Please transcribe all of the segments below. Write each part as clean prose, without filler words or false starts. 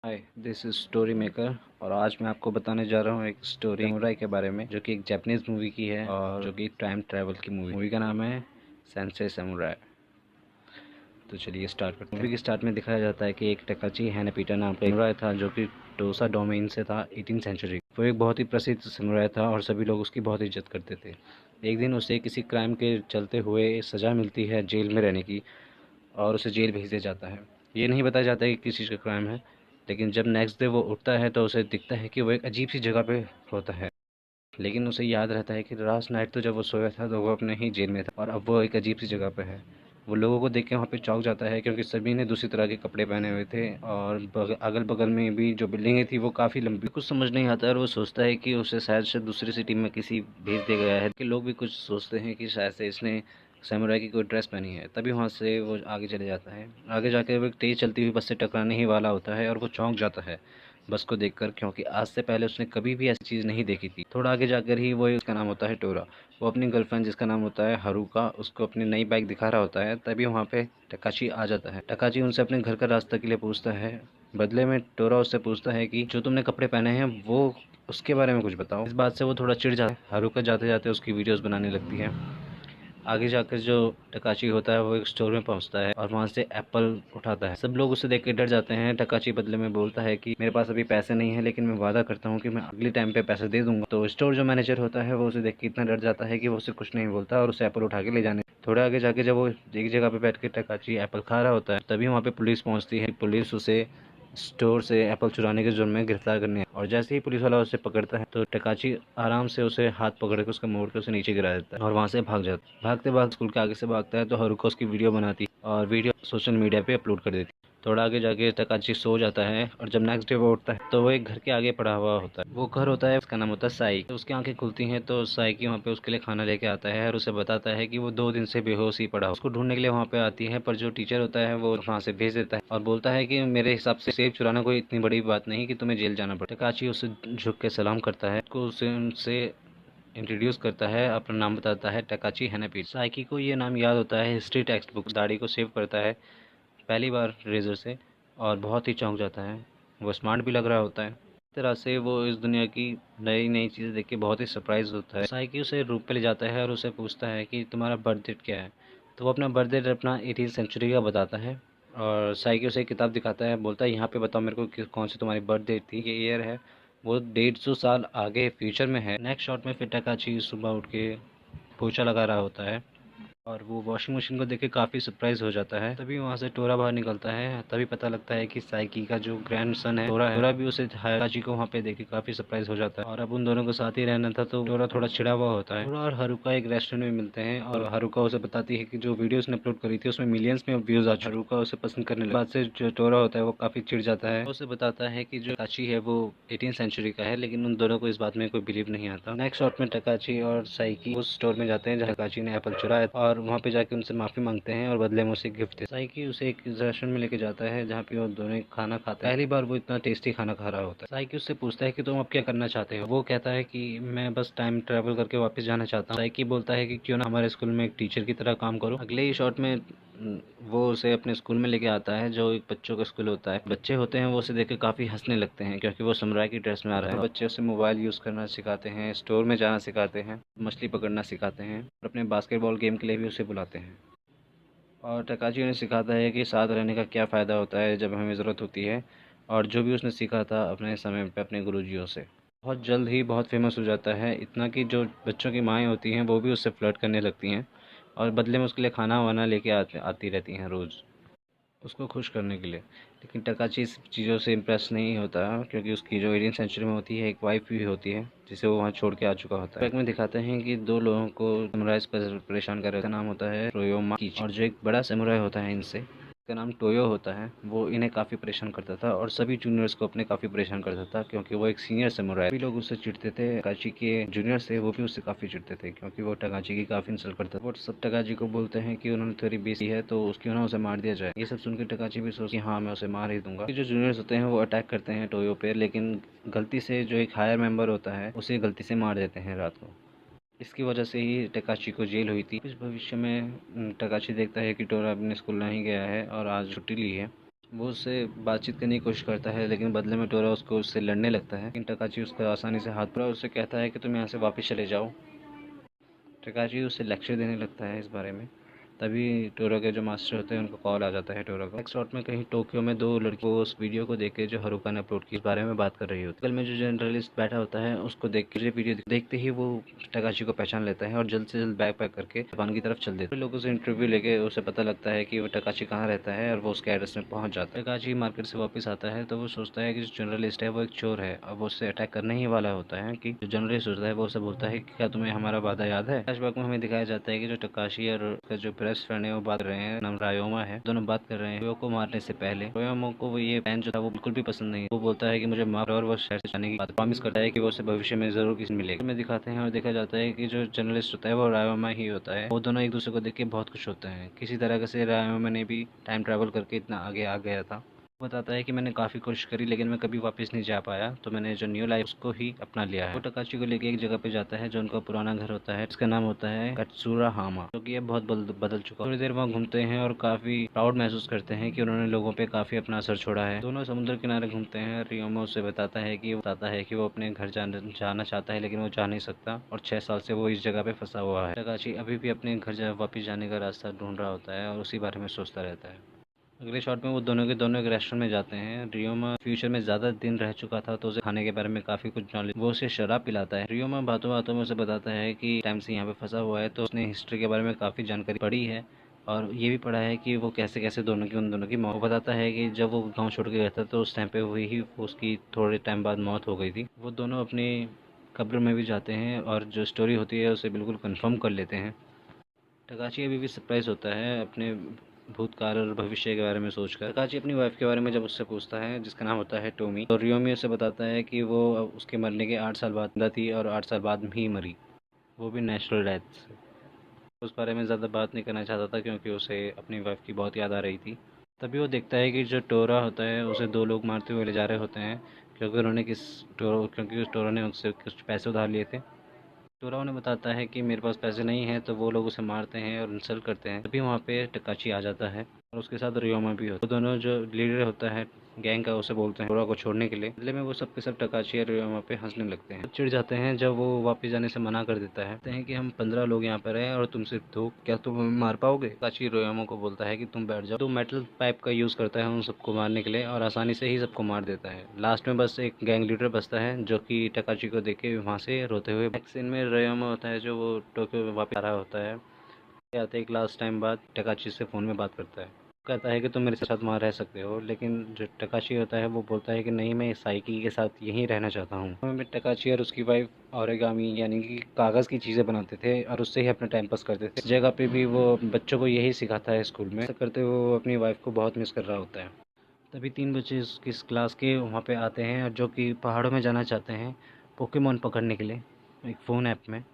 Hi, this is story maker और आज मैं आपको बताने जा रहा हूँ एक स्टोरी समुराई के बारे में, जो कि एक जापानीज मूवी की है और जो कि टाइम ट्रैवल की मूवी का नाम है सेंसेई समुराई। तो चलिए स्टार्ट करते हैं। मूवी के स्टार्ट में दिखाया जाता है कि एक टकाची हैनापिटा नाम का समुराई था जो कि टोसा डोमेन से था 18th सेंचुरी। वो एक बहुत ही प्रसिद्ध समुराई था और सभी लोग उसकी बहुत इज्जत करते थे। एक दिन उसे किसी क्राइम के चलते हुए सज़ा मिलती है जेल में रहने की और उसे जेल भेज दिया जाता है। ये नहीं बताया जाता है कि किस चीज़ का क्राइम है, लेकिन जब नेक्स्ट डे वो उठता है तो उसे दिखता है कि वो एक अजीब सी जगह पे होता है। लेकिन उसे याद रहता है कि लास्ट नाइट तो जब वो सोया था तो वो अपने ही जेल में था और अब वो एक अजीब सी जगह पे है। वो लोगों को देख के वहाँ पे चौंक जाता है क्योंकि सभी ने दूसरी तरह के कपड़े पहने हुए थे और अगल बगल में भी जो बिल्डिंगें थी वो काफ़ी लंबी। कुछ समझ नहीं आता और वो सोचता है कि उसे शायद से दूसरी सिटी में किसी भेज दिया गया है कि लोग भी कुछ सोचते हैं कि शायद से इसने समुराई की कोई ड्रेस पहनी है। तभी वहाँ से वो आगे चले जाता है। आगे जाकर वो एक तेज़ चलती हुई बस से टकराने ही वाला होता है और वो चौंक जाता है बस को देखकर, क्योंकि आज से पहले उसने कभी भी ऐसी चीज़ नहीं देखी थी। थोड़ा आगे जाकर ही वो, उसका नाम होता है टोरा, वो अपनी गर्लफ्रेंड जिसका नाम होता है हारुका, उसको अपनी नई बाइक दिखा रहा होता है। तभी वहाँ पे टकाची आ जाता है। टकाची उनसे अपने घर का रास्ता के लिए पूछता है। बदले में टोरा उससे पूछता है कि जो तुमने कपड़े पहने हैं वो उसके बारे में कुछ बताओ। इस बात से वो थोड़ा चिढ़ जाता है। हारुका जाते जाते उसकी वीडियोस बनाने लगती है। आगे जाकर जो टकाची होता है वो एक स्टोर में पहुंचता है और वहां से एप्पल उठाता है। सब लोग उसे देख के डर जाते हैं। टकाची बदले में बोलता है कि मेरे पास अभी पैसे नहीं है, लेकिन मैं वादा करता हूँ कि मैं अगले टाइम पे पैसे दे दूंगा। तो स्टोर जो मैनेजर होता है वो उसे देख के इतना डर जाता है कि वो उसे कुछ नहीं बोलता और उसे एप्पल उठा के ले जाने। थोड़ा आगे जाके जब वो एक जगह पे बैठ के टकाची एप्पल खा रहा होता है, तभी वहाँ पे पुलिस पहुंचती है। पुलिस उसे स्टोर से एप्पल चुराने के जुर्म में गिरफ्तार करने और जैसे ही पुलिस वाला उसे पकड़ता है तो टकाची आराम से उसे हाथ पकड़ के उसका मोड़ के उसे नीचे गिरा देता है और वहां से भाग जाता है। भागते भागते स्कूल के आगे से भागता है तो हारुका उसकी वीडियो बनाती है और वीडियो सोशल मीडिया पे अपलोड कर देती है। थोड़ा आगे जाके टकाची सो जाता है और जब नेक्स्ट डे वो उठता है तो वो एक घर के आगे पड़ा हुआ होता है। वो घर होता है, उसका नाम होता है साई। तो उसकी आंखें खुलती हैं तो साई की वहाँ पे उसके लिए खाना लेके आता है और उसे बताता है कि वो 2 दिन से बेहोश ही पड़ा। उसको ढूंढने के लिए वहाँ पे आती है, पर जो टीचर होता है वो वहाँ से भेज देता है और बोलता है कि मेरे हिसाब से सेब चुराना कोई इतनी बड़ी बात नहीं कि तुम्हें जेल जाना पड़े। टकाची उसे झुक के सलाम करता है, उसको उनसे इंट्रोड्यूस करता है, अपना नाम बताता है टकाची हैनापिटा। साइकी को ये नाम याद होता है हिस्ट्री टेक्स्ट बुक। दाढ़ी को सेव करता है पहली बार रेजर से और बहुत ही चौंक जाता है। वो स्मार्ट भी लग रहा होता है। इस तरह से वो इस दुनिया की नई नई चीज़ें देख के बहुत ही सरप्राइज होता है। साइकी उसे रूम पे ले जाता है और उसे पूछता है कि तुम्हारा बर्थ डेट क्या है। तो वो अपना बर्थ डेट अपना 18th सेंचुरी का बताता है और साइकी उसे एक किताब दिखाता है। बोलता है यहाँ पे बताओ मेरे को कौन सी तुम्हारी बर्थ डेट थी। ये ईयर है वो 150 साल आगे फ्यूचर में है। नेक्स्ट शॉट में फिर टकाची सुबह उठ के पोछा लगा रहा होता है और वो वॉशिंग मशीन को देख के काफ़ी सरप्राइज हो जाता है। तभी वहाँ से टोरा बाहर निकलता है। तभी पता लगता है कि साइकी का जो ग्रैंडसन है टोरा भी उसे हायाची को वहाँ पे देख के काफ़ी सरप्राइज हो जाता है और अब उन दोनों को साथ ही रहना था तो टोरा थोड़ा चिढ़ा हुआ होता है। टोरा और हारुका एक रेस्टोरेंट में मिलते हैं और हारुका उसे बताती है कि जो वीडियो उसने अपलोड करी थी उसमें मिलियंस में व्यूज आ चुके। हारुका उसे पसंद करने लगा। बाद से जो टोरा होता है वो काफ़ी चिढ़ जाता है। उसे बताता है कि जो टकाची है वो 18th सेंचुरी का है, लेकिन उन दोनों को इस बात में कोई बिलीव नहीं आता। नेक्स्ट शॉट में टकाची और साइकी उस स्टोर में जाते हैं जहाँ टकाची ने एप्पल चुराया और वहाँ पे जाके उनसे माफ़ी मांगते हैं और बदले में उसे गिफ्ट देते हैं। साइकी उसे एक रेस्टोरेंट में लेके जाता है जहाँ पे वो दोनों खाना खाते हैं। पहली बार वो इतना टेस्टी खाना खा रहा होता है। साइकी उससे पूछता है कि तुम अब क्या करना चाहते हो। वो कहता है कि मैं बस टाइम ट्रैवल करके वापस जाना चाहता हूँ। साइकी बोलता है कि क्यों ना हमारे स्कूल में एक टीचर की तरह काम करो। अगले ही शॉट में वो उसे अपने स्कूल में लेके आता है जो एक बच्चों का स्कूल होता है। बच्चे होते हैं वो उसे देख के काफ़ी हंसने लगते हैं क्योंकि वो समुराई की ड्रेस में आ रहा है। बच्चे उसे मोबाइल यूज़ करना सिखाते हैं, स्टोर में जाना सिखाते हैं, मछली पकड़ना सिखाते हैं और अपने बास्केटबॉल गेम के लिए भी उसे बुलाते हैं। और टकाची उन्हें सिखाता है कि साथ रहने का क्या फ़ायदा होता है जब हमें ज़रूरत होती है, और जो भी उसने सीखा था अपने समय पे अपने गुरुजियों से। बहुत जल्द ही बहुत फेमस हो जाता है, इतना कि जो बच्चों की माएँ होती हैं वो भी उससे फ्लर्ट करने लगती हैं और बदले में उसके लिए खाना वाना लेके आती रहती हैं रोज़ उसको खुश करने के लिए। लेकिन टकाची इस चीज़ों से इम्प्रेस नहीं होता क्योंकि उसकी जो 18th सेंचुरी में होती है एक वाइफ भी होती है जिसे वो वहाँ छोड़ के आ चुका होता है। बैक में दिखाते हैं कि दो लोगों को समुराइज पर परेशान कर रहे हैं। नाम होता है टोयोमा कीची और जो एक बड़ा समुराई होता है इनसे, इसका नाम टोयो होता है, वो इन्हें काफ़ी परेशान करता था और सभी जूनियर्स को अपने काफ़ी परेशान करता था क्योंकि वो एक सीनियर समुराई। सभी लोग उससे चिढ़ते थे। टकाची के जूनियर्स थे वो भी उससे काफ़ी चिढ़ते थे क्योंकि वो टकाची की काफ़ी इंसल्ट करता था। वो सब टकाची को बोलते हैं कि उन्होंने थोड़ी बेइज्जती है तो उसकी ना उसे मार दिया जाए। ये सब सुनकर टकाची भी सोचती हाँ मैं उसे मार ही दूंगा। जो जूनियर्स होते हैं वो अटैक करते हैं टोयो पे, लेकिन गलती से जो एक हायर मेंबर होता है उसे गलती से मार देते हैं रात को। इसकी वजह से ही टकाची को जेल हुई थी। इस भविष्य में टकाची देखता है कि टोरा अपने स्कूल नहीं गया है और आज छुट्टी ली है वो उससे बातचीत करने की कोशिश करता है, लेकिन बदले में टोरा उससे लड़ने लगता है। लेकिन टकाची उसका आसानी से हाथ पकड़ा और उससे कहता है कि तुम यहाँ से वापस चले जाओ। टकाची उसे लेक्चर देने लगता है इस बारे में। तभी टोरा के जो मास्टर होते हैं उनको कॉल आ जाता है टोरा को। नेक्स्ट शॉट में कहीं टोक्यो में दो लड़कियों को उस वीडियो को देख के जो हरुका ने अपलोड की इस बारे में बात कर रही होती है। बगल में जो जर्नलिस्ट बैठा होता है उसको देख के वीडियो देखते ही वो टकाची को पहचान लेता है और जल्द से जल्द बैग पैक करके जापान की तरफ चल देता है। लोगों से इंटरव्यू लेके उसे पता लगता है कि वो टकाची कहाँ रहता है और वो उसके एड्रेस में पहुंच जाता है। टकाची मार्केट से वापस आता है तो वो सोचता है कि जो जर्नलिस्ट है वो एक चोर है और वो उससे अटैक करने ही वाला होता है कि जो जर्नलिस्ट होता है वो उसे बोलता है कि क्या तुम्हें हमारा वादा याद है। फ्लैशबैक में हमें दिखाया जाता है कि जो टकाशी और उसका जो बेस्ट फ्रेंड है वो बात कर रहे हैं, नाम रायोमा है। दोनों बात कर रहे हैं रोयो को मारने से पहले। रोयोमा को वो ये प्लान जो था वो बिल्कुल भी पसंद नहीं। वो बोलता है कि मुझे माफ और वो शहर से जाने की बात प्रॉमिस करता है कि वो उसे भविष्य में जरूर किसी मिलेगा। में दिखाते हैं और देखा जाता है कि जो जर्नलिस्ट होता है वो रायोमा ही होता है। वो दोनों एक दूसरे को देख के बहुत खुश होते हैं। किसी तरह से रायोमा ने भी टाइम ट्रैवल करके इतना आगे आ गया था। बताता है कि मैंने काफ़ी कोशिश करी लेकिन मैं कभी वापस नहीं जा पाया, तो मैंने जो न्यू लाइफ उसको ही अपना लिया है। वो टकाची को लेके एक जगह पे जाता है जो उनका पुराना घर होता है, इसका नाम होता है कत्सुरा हामा, जो कि ये बहुत बदल चुका है। थोड़ी देर वहाँ घूमते हैं और काफ़ी प्राउड महसूस करते हैं कि उन्होंने लोगों पे काफ़ी अपना असर छोड़ा है। दोनों समुद्र किनारे घूमते हैं। रियोमा उसे बताता है कि वो अपने घर जाना चाहता है लेकिन वो जा नहीं सकता और 6 साल से वो इस जगह पे फंसा हुआ है। टकाची अभी भी अपने घर वापस जाने का रास्ता ढूंढ रहा होता है और उसी बारे में सोचता रहता है। अगले शॉट में वो दोनों के दोनों एक रेस्टोरेंट में जाते हैं। रियोमा फ्यूचर में ज़्यादा दिन रह चुका था तो उसे खाने के बारे में काफ़ी कुछ नॉलेज। वो उसे शराब पिलाता है। रियोमा बातों बातों में उसे बताता है कि टाइम से यहाँ पे फंसा हुआ है तो उसने हिस्ट्री के बारे में काफ़ी जानकारी पढ़ी है और ये भी पढ़ा है कि वो कैसे कैसे उन दोनों की मौत। बताता है कि जब वो गाँव छोड़ के गया था तो उस टाइम पे हुई ही उसकी थोड़े टाइम बाद मौत हो गई थी। वो दोनों अपनी कब्र में भी जाते हैं और जो स्टोरी होती है उसे बिल्कुल कन्फर्म कर लेते हैं। टकाची अभी भी सरप्राइज होता है अपने भूतकाल और भविष्य के बारे में सोचकर। टकाची अपनी वाइफ के बारे में जब उससे पूछता है जिसका नाम होता है टोमी, तो रियोमी उसे बताता है कि वो उसके मरने के 8 साल बाद जिंदा थी और 8 साल बाद ही मरी, वो भी नेचुरल डेथ से। उस बारे में ज़्यादा बात नहीं करना चाहता था क्योंकि उसे अपनी वाइफ की बहुत याद आ रही थी। तभी वो देखता है कि जो टोरा होता है उसे 2 लोग मारते हुए ले जा रहे होते हैं क्योंकि उस टोरा ने उससे कुछ पैसे उधार लिए थे। टोरा उन्हें बताता है कि मेरे पास पैसे नहीं हैं, तो वो लोग उसे मारते हैं और इंसल्ट करते हैं। तभी वहाँ पे टकाची आ जाता है और उसके साथ रियोमा भी होता है। वो दोनों जो लीडर होता है गैंग का उसे बोलते हैं टोरा को छोड़ने के लिए। बदले में वो सब के सब टकाची और रियोमा पे हंसने लगते हैं। चिढ़ जाते हैं जब वो वापस जाने से मना कर देता है। कहते हैं कि हम 15 लोग यहाँ पर हैं और तुम सिर्फ 2, क्या तुम हमें मार पाओगे? टकाची रियोमा को बोलता है कि तुम बैठ जाओ। तो मेटल पाइप का यूज़ करता है उन सबको मारने के लिए और आसानी से ही सबको मार देता है। लास्ट में बस एक गैंग लीडर बचता है जो कि टकाची को देख के वहाँ से रोते हुए। नेक्स्ट सीन में रियोमा होता है जो वो टोक्यो में वापस आ रहा होता है। आते एक लास्ट टाइम बाद टकाची से फ़ोन में बात करता है। कहता है कि तुम मेरे साथ वहाँ रह सकते हो, लेकिन जो टकाची होता है वो बोलता है कि नहीं, मैं साइकी के साथ यहीं रहना चाहता हूँ। में टकाची और उसकी वाइफ ओरिगामी यानी कि कागज़ की चीज़ें बनाते थे और उससे ही अपना टाइम पास करते थे। इस जगह पे भी वो बच्चों को यही सिखाता है स्कूल में। ऐसा करते हुए वो अपनी वाइफ को बहुत मिस कर रहा होता है। तभी 3 बच्चे इस क्लास के वहाँ पे आते हैं और जो कि पहाड़ों में जाना चाहते हैं पोकेमॉन पकड़ने के लिए एक फ़ोन ऐप में।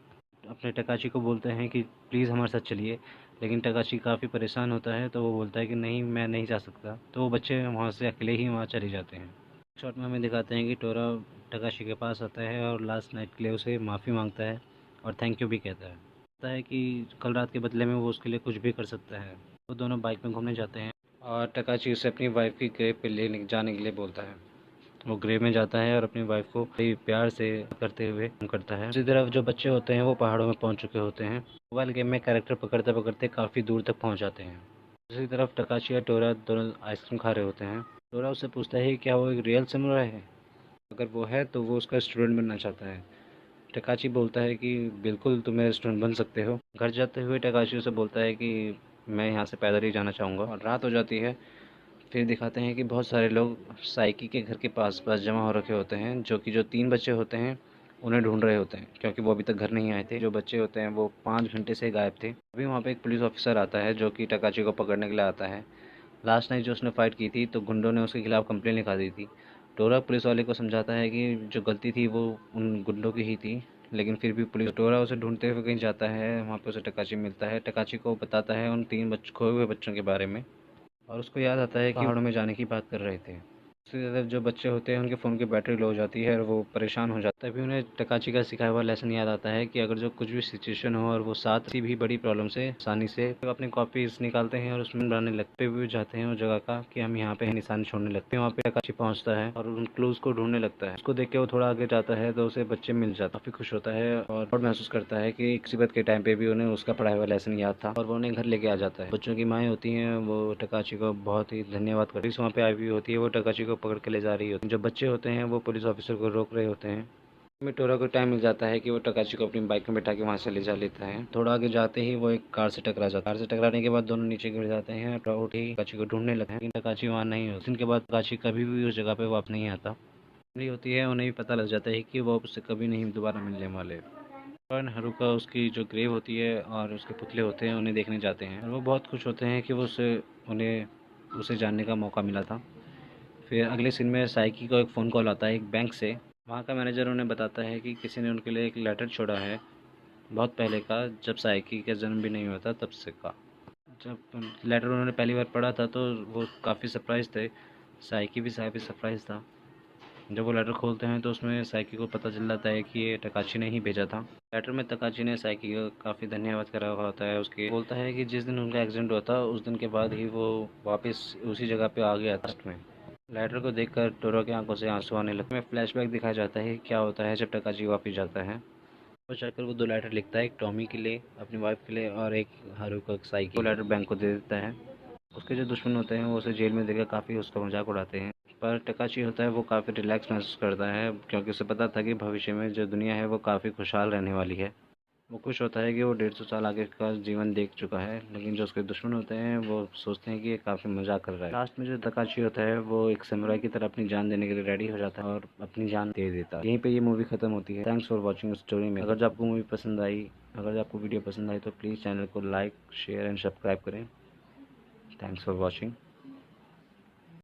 अपने टकाची को बोलते हैं कि प्लीज़ हमारे साथ चलिए, लेकिन टकाची काफ़ी परेशान होता है तो वो बोलता है कि नहीं, मैं नहीं जा सकता। तो वो बच्चे वहाँ से अकेले ही वहाँ चले जाते हैं। शॉर्ट में हमें दिखाते हैं कि टोरा टकाशी के पास आता है और लास्ट नाइट के लिए उसे माफ़ी मांगता है और थैंक यू भी कहता है कि कल रात के बदले में वो उसके लिए कुछ भी कर सकता है। वो दोनों बाइक में घूमने जाते हैं और टकाची उसे अपनी वाइफ की ग्रेव पे लेने जाने के लिए बोलता है। वो ग्रेव में जाता है और अपनी वाइफ को बड़ी प्यार से करते हुए करता है। दूसरी तरफ जो बच्चे होते हैं वो पहाड़ों में पहुंच चुके होते हैं। मोबाइल गेम में कैरेक्टर पकड़ते पकड़ते काफ़ी दूर तक पहुंच जाते हैं। दूसरी तरफ टकाची और टोरा दोनों आइसक्रीम खा रहे होते हैं। टोरा उससे पूछता है कि क्या वो एक रियल समुराई है, अगर वो है तो वो उसका स्टूडेंट बनना चाहता है। टकाची बोलता है कि बिल्कुल, तुम मेरे स्टूडेंट बन सकते हो। घर जाते हुए टकाची उसे बोलता है कि मैं यहाँ से पैदल ही जाना चाहूँगा। और रात हो जाती है। फिर दिखाते हैं कि बहुत सारे लोग साइकी के घर के पास जमा हो रखे होते हैं, जो कि जो 3 बच्चे होते हैं उन्हें ढूंढ रहे होते हैं क्योंकि वो अभी तक घर नहीं आए थे। जो बच्चे होते हैं वो 5 घंटे से गायब थे। अभी वहाँ पे एक पुलिस ऑफिसर आता है जो कि टकाची को पकड़ने के लिए आता है। लास्ट नाइट जो उसने फाइट की थी तो गुंडों ने उसके खिलाफ कंप्लेन लिखा दी थी। टोरा पुलिस वाले को समझाता है कि जो गलती थी वो उन गुंडों की ही थी, लेकिन फिर भी पुलिस टोरा उसे ढूंढते हुए कहीं जाता है। वहाँ पे उसे टकाची मिलता है। टकाची को बताता है उन 3 खोए हुए बच्चों के बारे में और उसको याद आता है कि पहाड़ों में जाने की बात कर रहे थे। उससे ज़्यादा जो बच्चे होते हैं उनके फ़ोन की बैटरी लो हो जाती है और वो परेशान हो जाता है। तभी उन्हें टकाची का सिखाया हुआ लेसन याद आता है कि अगर जो कुछ भी सिचुएशन हो और वो साथ किसी भी बड़ी प्रॉब्लम से आसानी से अपनी कॉपीज निकालते हैं और उसमें बनाने लगते भी जाते हैं उस जगह का कि हम यहाँ पे निशान छोड़ने लगते हैं। वहाँ पे टकाची पहुँचता है और उन क्लूज को ढूंढने लगता है। उसको देख के वो थोड़ा आगे जाता है तो उसे बच्चे मिल जाता है। काफ़ी खुश होता है और महसूस करता है कि मुसीबत के टाइम पे भी उन्हें उसका पढ़ाया हुआ लेसन याद था और वो उन्हें घर लेके आ जाता है। बच्चों की माएँ होती हैं वो टकाची को बहुत ही धन्यवाद करती है। वहाँ पे आई हुई होती है, वो टकाची को पकड़ के ले जा रही होती है। जो बच्चे होते हैं वो पुलिस ऑफिसर को रोक रहे होते हैं। में टोरा को टाइम मिल जाता है कि वो टकाची को अपनी बाइक में बैठा के वहाँ से ले जा लेता है। थोड़ा आगे जाते ही वो एक कार से टकरा जाता है। कार से टकराने के बाद दोनों नीचे गिर जाते हैं और उठ ही टकाची को ढूंढने लगते हैं, लेकिन टकाची वहाँ नहीं होती। दिन के बाद टकाची कभी भी उस जगह पे वापस नहीं आता। फैमिली होती है, उन्हें भी पता लग जाता है कि वो उससे कभी नहीं दोबारा मिलने वाले। और हारुका उसकी जो ग्रेव होती है और उसके पुतले होते हैं उन्हें देखने जाते हैं और वो बहुत खुश होते हैं कि वो उसे जानने का मौका मिला था। फिर अगले सीन में साइकी को एक फ़ोन कॉल आता है एक बैंक से। वहाँ का मैनेजर उन्हें बताता है कि किसी ने उनके लिए एक लेटर छोड़ा है बहुत पहले का, जब साइकी का जन्म भी नहीं हुआ था तब से का। जब लेटर उन्होंने पहली बार पढ़ा था तो वो काफ़ी सरप्राइज़ थे। साइकी भी काफ़ी सरप्राइज़ था। जब वो लेटर खोलते हैं तो उसमें साइकी को पता चल जाता है कि ये टकाची ने ही भेजा था। लेटर में टकाची ने साइकी का काफ़ी धन्यवाद करा हुआ होता है। उसके बोलता है कि जिस दिन उनका एक्सीडेंट हुआ था उस दिन के बाद ही वो वापस उसी जगह पे आ गया था में। लेटर को देखकर टोरो की आंखों से आंसू आने लगते हैं। फ्लैशबैक दिखाया जाता है क्या होता है जब टकाची वापस जाता है। वो जाकर वो 2 लेटर लिखता है, एक टॉमी के लिए अपनी वाइफ के लिए और एक हारुका साइकी। वो लेटर बैंक को दे देता है। उसके जो दुश्मन होते हैं वो उसे जेल में देकर काफ़ी उसका मजाक उड़ाते हैं। पर टकाची होता है वो काफ़ी रिलैक्स महसूस करता है क्योंकि उसे पता था कि भविष्य में जो दुनिया है वो काफ़ी खुशहाल रहने वाली है। वो खुश होता है कि वो 150 साल आगे का जीवन देख चुका है, लेकिन जो उसके दुश्मन होते हैं वो सोचते हैं कि ये काफ़ी मजाक कर रहा है। लास्ट में जो टकाची होता है वो एक समुराई की तरह अपनी जान देने के लिए रेडी हो जाता है और अपनी जान दे देता है। यहीं पे ये मूवी खत्म होती है। थैंक्स फॉर वॉचिंग स्टोरी में। अगर जो आपको मूवी पसंद आई, अगर आपको वीडियो पसंद आई तो प्लीज़ चैनल को लाइक, शेयर एंड सब्सक्राइब करें। Thanks for watching.